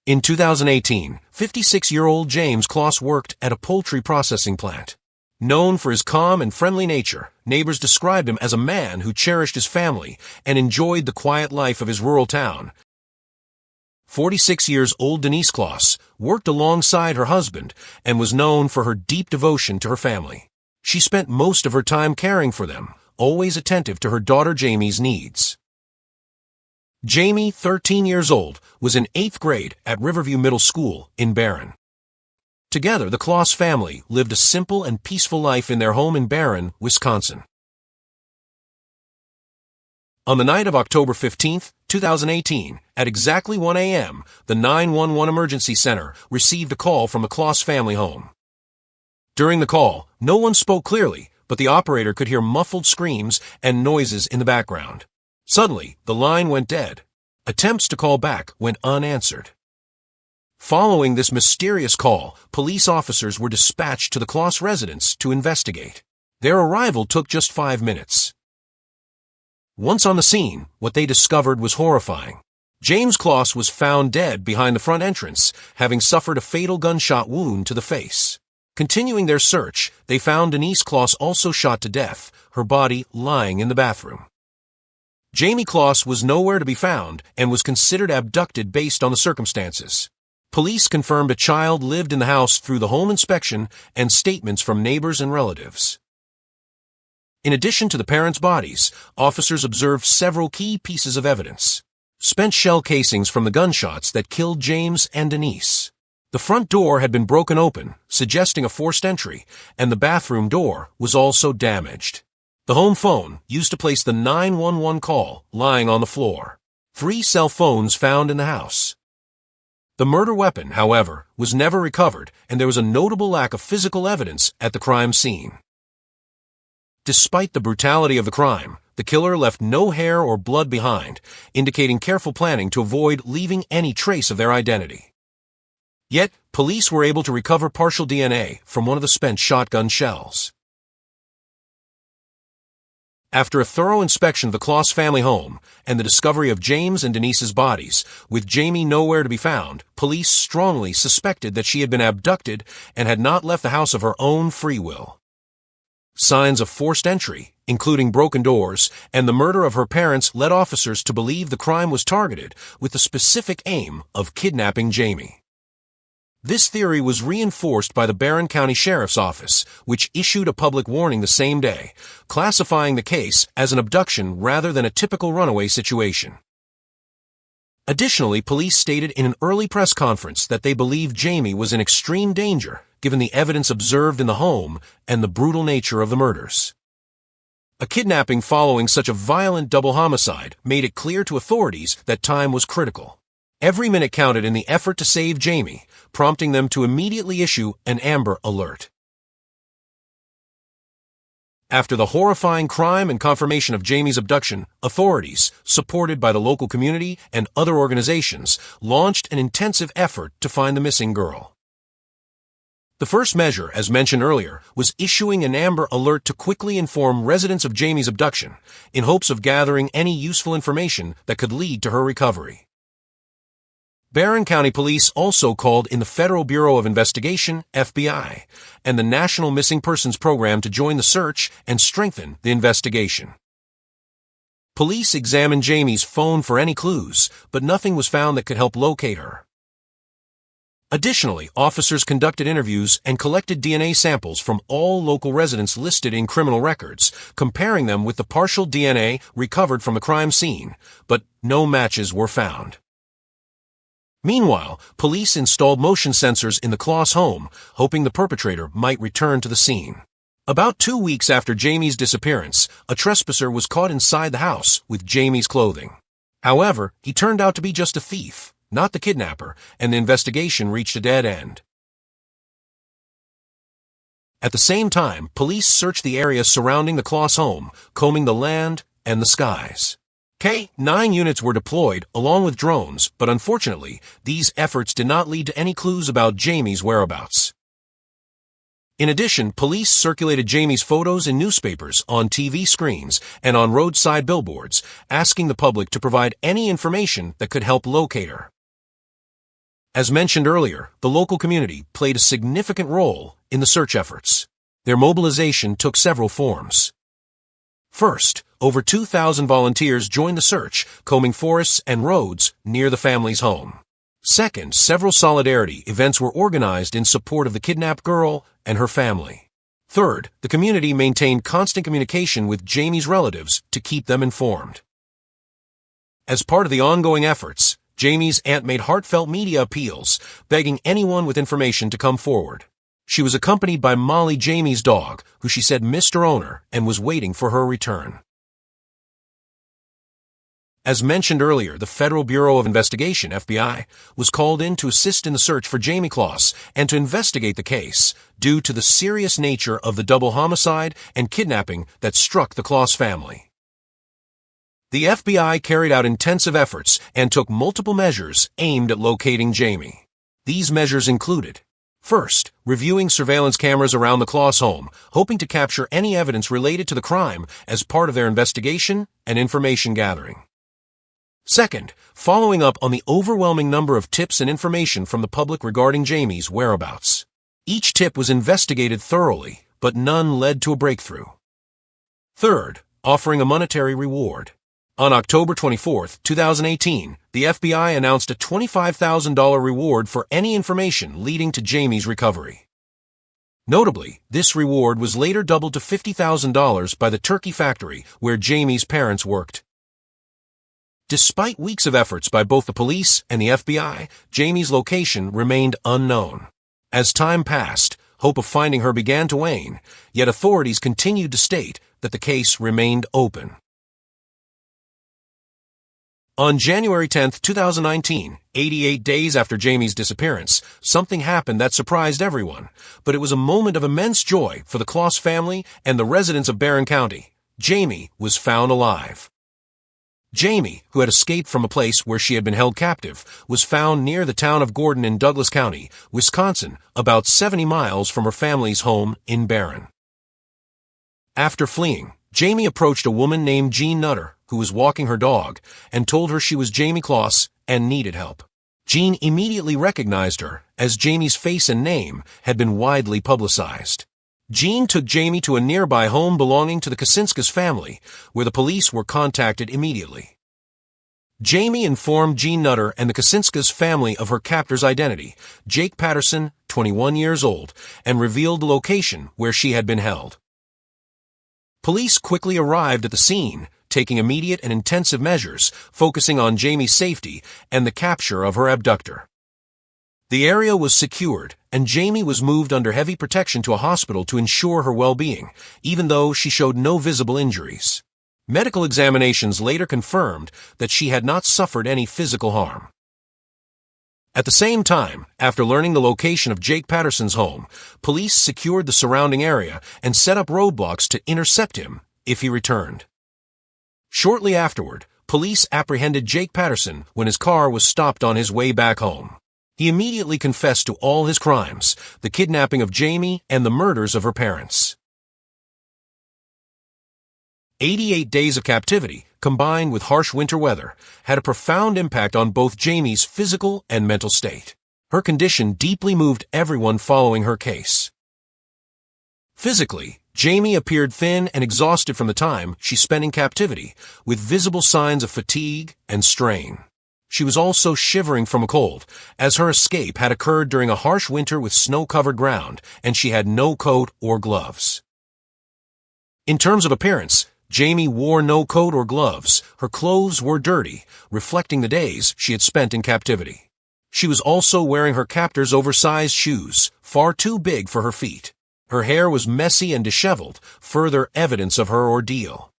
In 2018, 56-year-old James Kloss worked at a poultry processing plant. Known for his calm and friendly nature, neighbors described him as a man who cherished his family and enjoyed the quiet life of his rural town. 46 years old Denise Kloss worked alongside her husband and was known for her deep devotion to her family. She spent most of her time caring for them, always attentive to her daughter Jamie's needs. Jamie, 13 years old, was in 8th grade at Riverview Middle School in Barron. Together, the Kloss family lived a simple and peaceful life in their home in Barron, Wisconsin. On the night of October 15, 2018, at exactly 1 a.m., the 911 Emergency Center received a call from the Kloss family home. During the call, no one spoke clearly, but the operator could hear muffled screams and noises in the background. Suddenly, the line went dead. Attempts to call back went unanswered. Following this mysterious call, police officers were dispatched to the Kloss residence to investigate. Their arrival took just 5 minutes. Once on the scene, what they discovered was horrifying. James Kloss was found dead behind the front entrance, having suffered a fatal gunshot wound to the face. Continuing their search, they found Denise Kloss also shot to death, her body lying in the bathroom. Jamie Kloss was nowhere to be found and was considered abducted based on the circumstances. Police confirmed a child lived in the house through the home inspection and statements from neighbors and relatives. In addition to the parents' bodies, officers observed several key pieces of evidence. Spent shell casings from the gunshots that killed James and Denise. The front door had been broken open, suggesting a forced entry, and the bathroom door was also damaged. The home phone, used to place the 911 call, lying on the floor. 3 cell phones found in the house. The murder weapon, however, was never recovered, and there was a notable lack of physical evidence at the crime scene. Despite the brutality of the crime, the killer left no hair or blood behind, indicating careful planning to avoid leaving any trace of their identity. Yet, police were able to recover partial DNA from one of the spent shotgun shells. After a thorough inspection of the Kloss family home and the discovery of James and Denise's bodies, with Jamie nowhere to be found, police strongly suspected that she had been abducted and had not left the house of her own free will. Signs of forced entry, including broken doors, and the murder of her parents led officers to believe the crime was targeted with the specific aim of kidnapping Jamie. This theory was reinforced by the Barron County Sheriff's Office, which issued a public warning the same day, classifying the case as an abduction rather than a typical runaway situation. Additionally, police stated in an early press conference that they believed Jamie was in extreme danger, given the evidence observed in the home and the brutal nature of the murders. A kidnapping following such a violent double homicide made it clear to authorities that time was critical. Every minute counted in the effort to save Jamie, prompting them to immediately issue an Amber Alert. After the horrifying crime and confirmation of Jamie's abduction, authorities, supported by the local community and other organizations, launched an intensive effort to find the missing girl. The first measure, as mentioned earlier, was issuing an Amber Alert to quickly inform residents of Jamie's abduction, in hopes of gathering any useful information that could lead to her recovery. Barron County Police also called in the Federal Bureau of Investigation, FBI, and the National Missing Persons Program to join the search and strengthen the investigation. Police examined Jamie's phone for any clues, but nothing was found that could help locate her. Additionally, officers conducted interviews and collected DNA samples from all local residents listed in criminal records, comparing them with the partial DNA recovered from the crime scene, but no matches were found. Meanwhile, police installed motion sensors in the Kloss home, hoping the perpetrator might return to the scene. About 2 weeks after Jamie's disappearance, a trespasser was caught inside the house with Jamie's clothing. However, he turned out to be just a thief, not the kidnapper, and the investigation reached a dead end. At the same time, police searched the area surrounding the Kloss home, combing the land and the skies. K-9 units were deployed, along with drones, but unfortunately, these efforts did not lead to any clues about Jamie's whereabouts. In addition, police circulated Jamie's photos in newspapers, on TV screens, and on roadside billboards, asking the public to provide any information that could help locate her. As mentioned earlier, the local community played a significant role in the search efforts. Their mobilization took several forms. First, over 2,000 volunteers joined the search, combing forests and roads near the family's home. Second, several solidarity events were organized in support of the kidnapped girl and her family. Third, the community maintained constant communication with Jamie's relatives to keep them informed. As part of the ongoing efforts, Jamie's aunt made heartfelt media appeals, begging anyone with information to come forward. She was accompanied by Molly, Jamie's dog, who she said missed her owner and was waiting for her return. As mentioned earlier, the Federal Bureau of Investigation, FBI, was called in to assist in the search for Jamie Kloss and to investigate the case due to the serious nature of the double homicide and kidnapping that struck the Kloss family. The FBI carried out intensive efforts and took multiple measures aimed at locating Jamie. These measures included: first, reviewing surveillance cameras around the Kloss home, hoping to capture any evidence related to the crime as part of their investigation and information gathering. Second, following up on the overwhelming number of tips and information from the public regarding Jamie's whereabouts. Each tip was investigated thoroughly, but none led to a breakthrough. Third, offering a monetary reward. On October 24, 2018, the FBI announced a $25,000 reward for any information leading to Jamie's recovery. Notably, this reward was later doubled to $50,000 by the turkey factory where Jamie's parents worked. Despite weeks of efforts by both the police and the FBI, Jamie's location remained unknown. As time passed, hope of finding her began to wane, yet authorities continued to state that the case remained open. On January 10, 2019, 88 days after Jamie's disappearance, something happened that surprised everyone, but it was a moment of immense joy for the Kloss family and the residents of Barron County. Jamie was found alive. Jamie, who had escaped from a place where she had been held captive, was found near the town of Gordon in Douglas County, Wisconsin, about 70 miles from her family's home in Barron. After fleeing, Jamie approached a woman named Jean Nutter, who was walking her dog, and told her she was Jamie Kloss and needed help. Jean immediately recognized her, as Jamie's face and name had been widely publicized. Jean took Jamie to a nearby home belonging to the Kacinskas family, where the police were contacted immediately. Jamie informed Jean Nutter and the Kacinskas family of her captor's identity, Jake Patterson, 21 years old, and revealed the location where she had been held. Police quickly arrived at the scene, taking immediate and intensive measures, focusing on Jamie's safety and the capture of her abductor. The area was secured, and Jamie was moved under heavy protection to a hospital to ensure her well-being, even though she showed no visible injuries. Medical examinations later confirmed that she had not suffered any physical harm. At the same time, after learning the location of Jake Patterson's home, police secured the surrounding area and set up roadblocks to intercept him if he returned. Shortly afterward, police apprehended Jake Patterson when his car was stopped on his way back home. He immediately confessed to all his crimes, the kidnapping of Jamie and the murders of her parents. 88 days of captivity, combined with harsh winter weather, had a profound impact on both Jamie's physical and mental state. Her condition deeply moved everyone following her case. Physically, Jamie appeared thin and exhausted from the time she spent in captivity, with visible signs of fatigue and strain. She was also shivering from a cold, as her escape had occurred during a harsh winter with snow-covered ground, and she had no coat or gloves. In terms of appearance, Jamie wore no coat or gloves. Her clothes were dirty, reflecting the days she had spent in captivity. She was also wearing her captor's oversized shoes, far too big for her feet. Her hair was messy and disheveled, further evidence of her ordeal.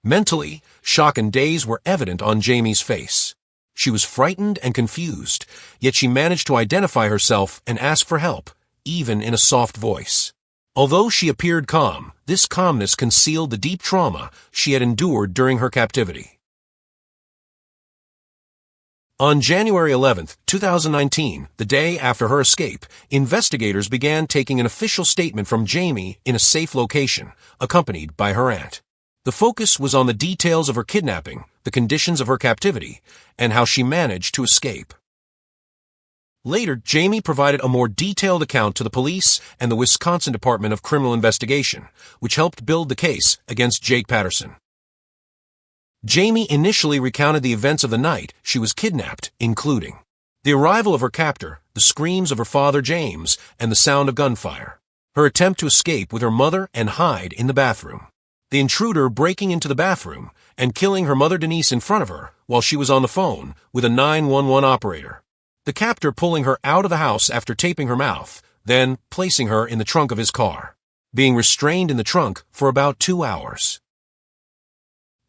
Mentally, shock and daze were evident on Jamie's face. She was frightened and confused, yet she managed to identify herself and ask for help, even in a soft voice. Although she appeared calm, this calmness concealed the deep trauma she had endured during her captivity. On January 11, 2019, the day after her escape, investigators began taking an official statement from Jamie in a safe location, accompanied by her aunt. The focus was on the details of her kidnapping, the conditions of her captivity, and how she managed to escape. Later, Jamie provided a more detailed account to the police and the Wisconsin Department of Criminal Investigation, which helped build the case against Jake Patterson. Jamie initially recounted the events of the night she was kidnapped, including the arrival of her captor, the screams of her father James, and the sound of gunfire. Her attempt to escape with her mother and hide in the bathroom. The intruder breaking into the bathroom and killing her mother Denise in front of her while she was on the phone with a 911 operator. The captor pulling her out of the house after taping her mouth, then placing her in the trunk of his car, being restrained in the trunk for about 2 hours.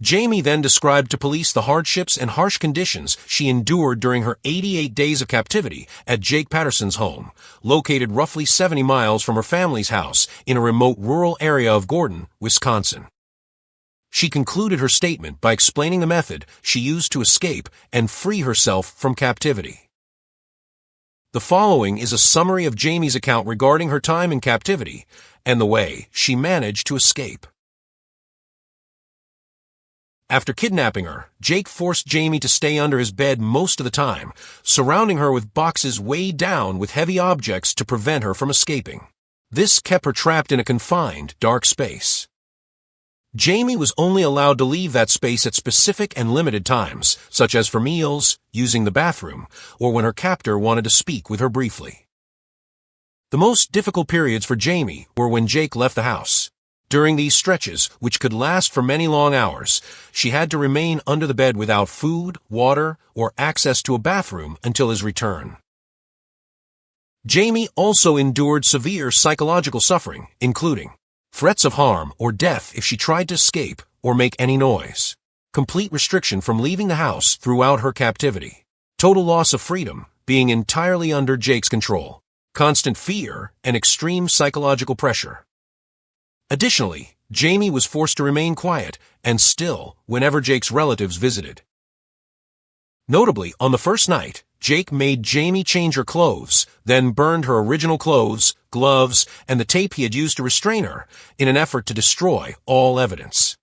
Jamie then described to police the hardships and harsh conditions she endured during her 88 days of captivity at Jake Patterson's home, located roughly 70 miles from her family's house in a remote rural area of Gordon, Wisconsin. She concluded her statement by explaining the method she used to escape and free herself from captivity. The following is a summary of Jamie's account regarding her time in captivity and the way she managed to escape. After kidnapping her, Jake forced Jamie to stay under his bed most of the time, surrounding her with boxes weighed down with heavy objects to prevent her from escaping. This kept her trapped in a confined, dark space. Jamie was only allowed to leave that space at specific and limited times, such as for meals, using the bathroom, or when her captor wanted to speak with her briefly. The most difficult periods for Jamie were when Jake left the house. During these stretches, which could last for many long hours, she had to remain under the bed without food, water, or access to a bathroom until his return. Jamie also endured severe psychological suffering, including threats of harm or death if she tried to escape or make any noise, complete restriction from leaving the house throughout her captivity, total loss of freedom, being entirely under Jake's control, constant fear, and extreme psychological pressure. Additionally, Jamie was forced to remain quiet and still whenever Jake's relatives visited. Notably, on the first night, Jake made Jamie change her clothes, then burned her original clothes, gloves, and the tape he had used to restrain her in an effort to destroy all evidence.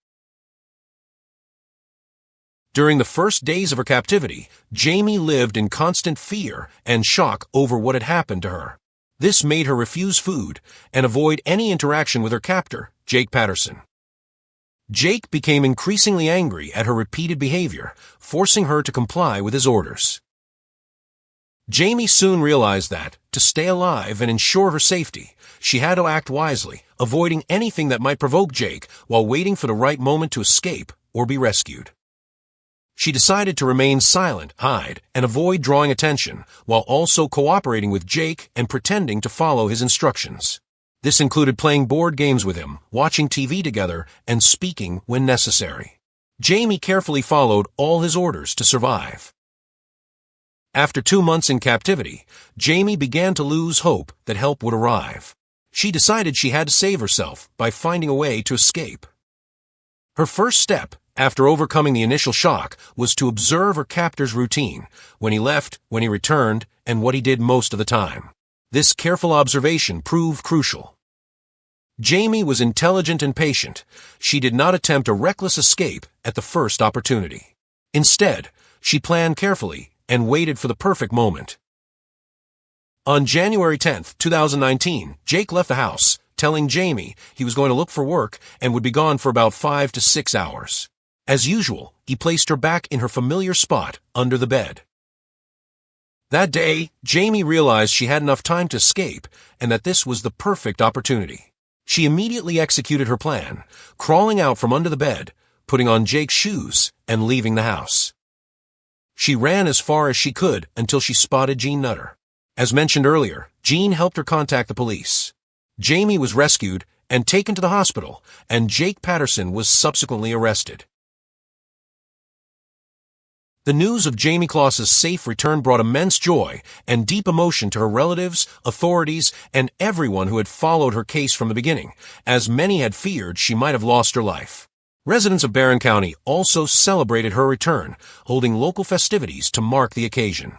During the first days of her captivity, Jamie lived in constant fear and shock over what had happened to her. This made her refuse food and avoid any interaction with her captor, Jake Patterson. Jake became increasingly angry at her repeated behavior, forcing her to comply with his orders. Jamie soon realized that, to stay alive and ensure her safety, she had to act wisely, avoiding anything that might provoke Jake while waiting for the right moment to escape or be rescued. She decided to remain silent, hide, and avoid drawing attention, while also cooperating with Jake and pretending to follow his instructions. This included playing board games with him, watching TV together, and speaking when necessary. Jamie carefully followed all his orders to survive. After 2 months in captivity, Jamie began to lose hope that help would arrive. She decided she had to save herself by finding a way to escape. Her first step, after overcoming the initial shock, was to observe her captor's routine, when he left, when he returned, and what he did most of the time. This careful observation proved crucial. Jamie was intelligent and patient. She did not attempt a reckless escape at the first opportunity. Instead, she planned carefully and waited for the perfect moment. On January 10, 2019, Jake left the house, telling Jamie he was going to look for work and would be gone for about 5 to 6 hours. As usual, he placed her back in her familiar spot under the bed. That day, Jamie realized she had enough time to escape and that this was the perfect opportunity. She immediately executed her plan, crawling out from under the bed, putting on Jake's shoes, and leaving the house. She ran as far as she could until she spotted Jean Nutter. As mentioned earlier, Jean helped her contact the police. Jamie was rescued and taken to the hospital, and Jake Patterson was subsequently arrested. The news of Jamie Claus's safe return brought immense joy and deep emotion to her relatives, authorities, and everyone who had followed her case from the beginning, as many had feared she might have lost her life. Residents of Barron County also celebrated her return, holding local festivities to mark the occasion.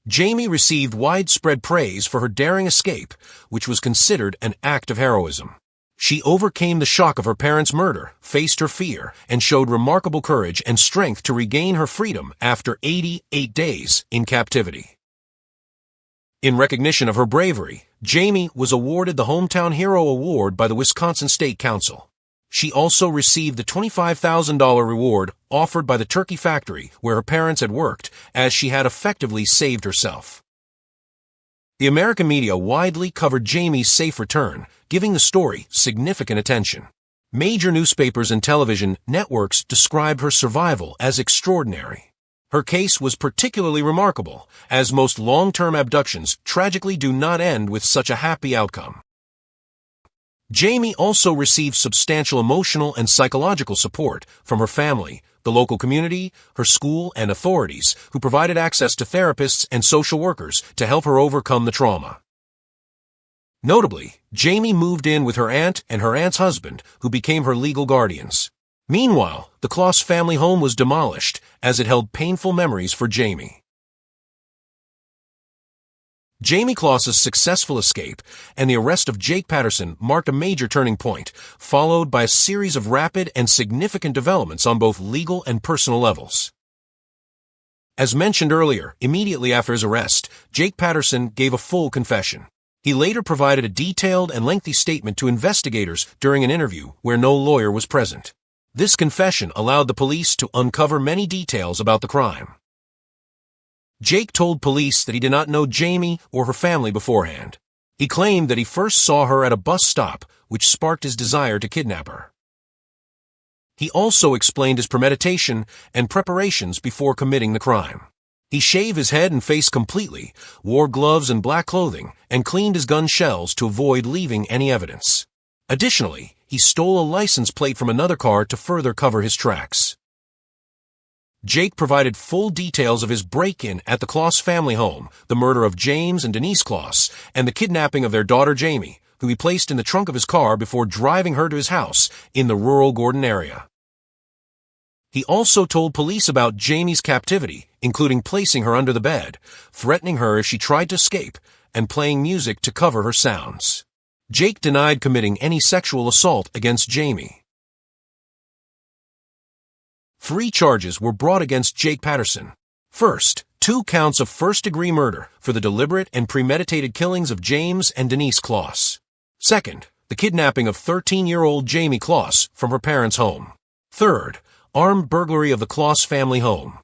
Jamie received widespread praise for her daring escape, which was considered an act of heroism. She overcame the shock of her parents' murder, faced her fear, and showed remarkable courage and strength to regain her freedom after 88 days in captivity. In recognition of her bravery, Jamie was awarded the Hometown Hero Award by the Wisconsin State Council. She also received the $25,000 reward offered by the turkey factory where her parents had worked, as she had effectively saved herself. The American media widely covered Jamie's safe return, giving the story significant attention. Major newspapers and television networks described her survival as extraordinary. Her case was particularly remarkable, as most long-term abductions tragically do not end with such a happy outcome. Jamie also received substantial emotional and psychological support from her family, the local community, her school, and authorities, who provided access to therapists and social workers to help her overcome the trauma. Notably, Jamie moved in with her aunt and her aunt's husband, who became her legal guardians. Meanwhile, the Kloss family home was demolished, as it held painful memories for Jamie. Jamie Kloss's successful escape and the arrest of Jake Patterson marked a major turning point, followed by a series of rapid and significant developments on both legal and personal levels. As mentioned earlier, immediately after his arrest, Jake Patterson gave a full confession. He later provided a detailed and lengthy statement to investigators during an interview where no lawyer was present. This confession allowed the police to uncover many details about the crime. Jake told police that he did not know Jamie or her family beforehand. He claimed that he first saw her at a bus stop, which sparked his desire to kidnap her. He also explained his premeditation and preparations before committing the crime. He shaved his head and face completely, wore gloves and black clothing, and cleaned his gun shells to avoid leaving any evidence. Additionally, he stole a license plate from another car to further cover his tracks. Jake provided full details of his break-in at the Kloss family home, the murder of James and Denise Kloss, and the kidnapping of their daughter Jamie, who he placed in the trunk of his car before driving her to his house in the rural Gordon area. He also told police about Jamie's captivity, including placing her under the bed, threatening her if she tried to escape, and playing music to cover her sounds. Jake denied committing any sexual assault against Jamie. 3 charges were brought against Jake Patterson. First, 2 counts of first-degree murder for the deliberate and premeditated killings of James and Denise Kloss. Second, the kidnapping of 13-year-old Jamie Kloss from her parents' home. Third, armed burglary of the Kloss family home.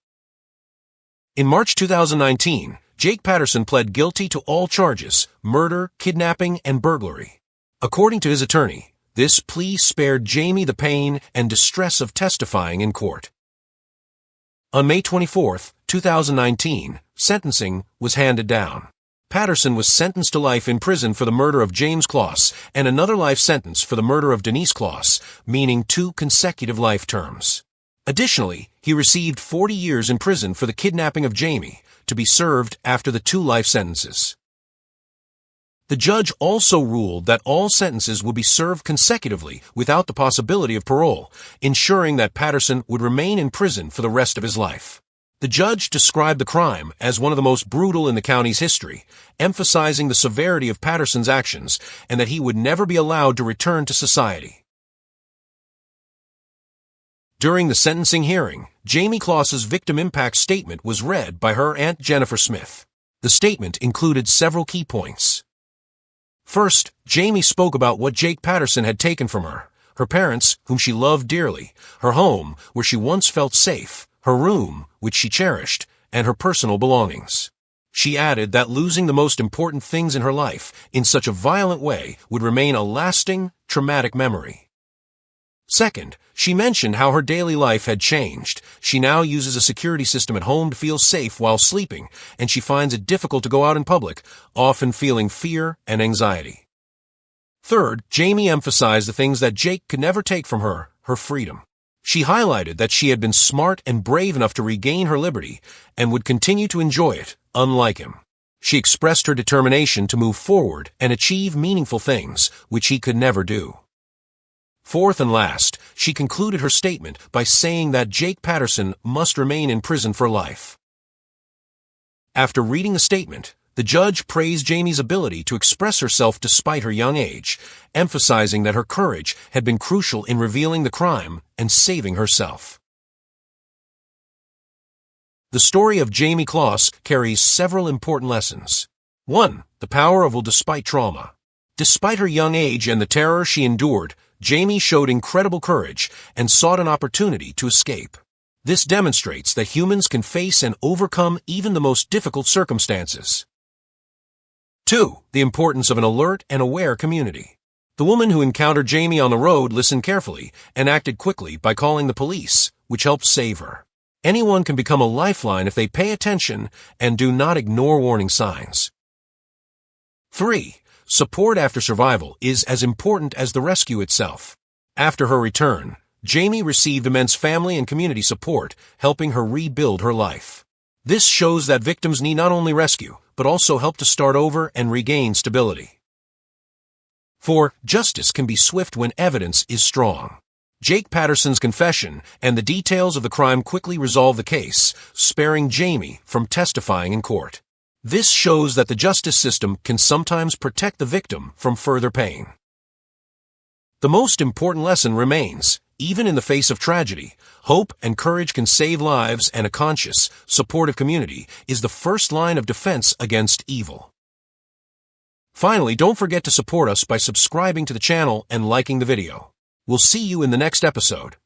In March 2019, Jake Patterson pled guilty to all charges: murder, kidnapping, and burglary. According to his attorney, this plea spared Jamie the pain and distress of testifying in court. On May 24, 2019, sentencing was handed down. Patterson was sentenced to life in prison for the murder of James Kloss and another life sentence for the murder of Denise Kloss, meaning 2 consecutive life terms. Additionally, he received 40 years in prison for the kidnapping of Jamie, to be served after the 2 life sentences. The judge also ruled that all sentences would be served consecutively without the possibility of parole, ensuring that Patterson would remain in prison for the rest of his life. The judge described the crime as one of the most brutal in the county's history, emphasizing the severity of Patterson's actions and that he would never be allowed to return to society. During the sentencing hearing, Jamie Kloss's victim impact statement was read by her aunt Jennifer Smith. The statement included several key points. First, Jamie spoke about what Jake Patterson had taken from her: her parents, whom she loved dearly, her home, where she once felt safe, her room, which she cherished, and her personal belongings. She added that losing the most important things in her life in such a violent way would remain a lasting, traumatic memory. Second, she mentioned how her daily life had changed. She now uses a security system at home to feel safe while sleeping, and she finds it difficult to go out in public, often feeling fear and anxiety. Third, Jamie emphasized the things that Jake could never take from her: her freedom. She highlighted that she had been smart and brave enough to regain her liberty and would continue to enjoy it, unlike him. She expressed her determination to move forward and achieve meaningful things, which he could never do. Fourth and last, she concluded her statement by saying that Jake Patterson must remain in prison for life. After reading the statement, the judge praised Jamie's ability to express herself despite her young age, emphasizing that her courage had been crucial in revealing the crime and saving herself. The story of Jamie Kloss carries several important lessons. 1. The power of will despite trauma. Despite her young age and the terror she endured, Jamie showed incredible courage and sought an opportunity to escape. This demonstrates that humans can face and overcome even the most difficult circumstances. 2. The importance of an alert and aware community. The woman who encountered Jamie on the road listened carefully and acted quickly by calling the police, which helped save her. Anyone can become a lifeline if they pay attention and do not ignore warning signs. 3. Support after survival is as important as the rescue itself. After her return, Jamie received immense family and community support, helping her rebuild her life. This shows that victims need not only rescue, but also help to start over and regain stability. 4. Justice can be swift when evidence is strong. Jake Patterson's confession and the details of the crime quickly resolve the case, sparing Jamie from testifying in court. This shows that the justice system can sometimes protect the victim from further pain. The most important lesson remains: even in the face of tragedy, hope and courage can save lives, and a conscious, supportive community is the first line of defense against evil. Finally, don't forget to support us by subscribing to the channel and liking the video. We'll see you in the next episode.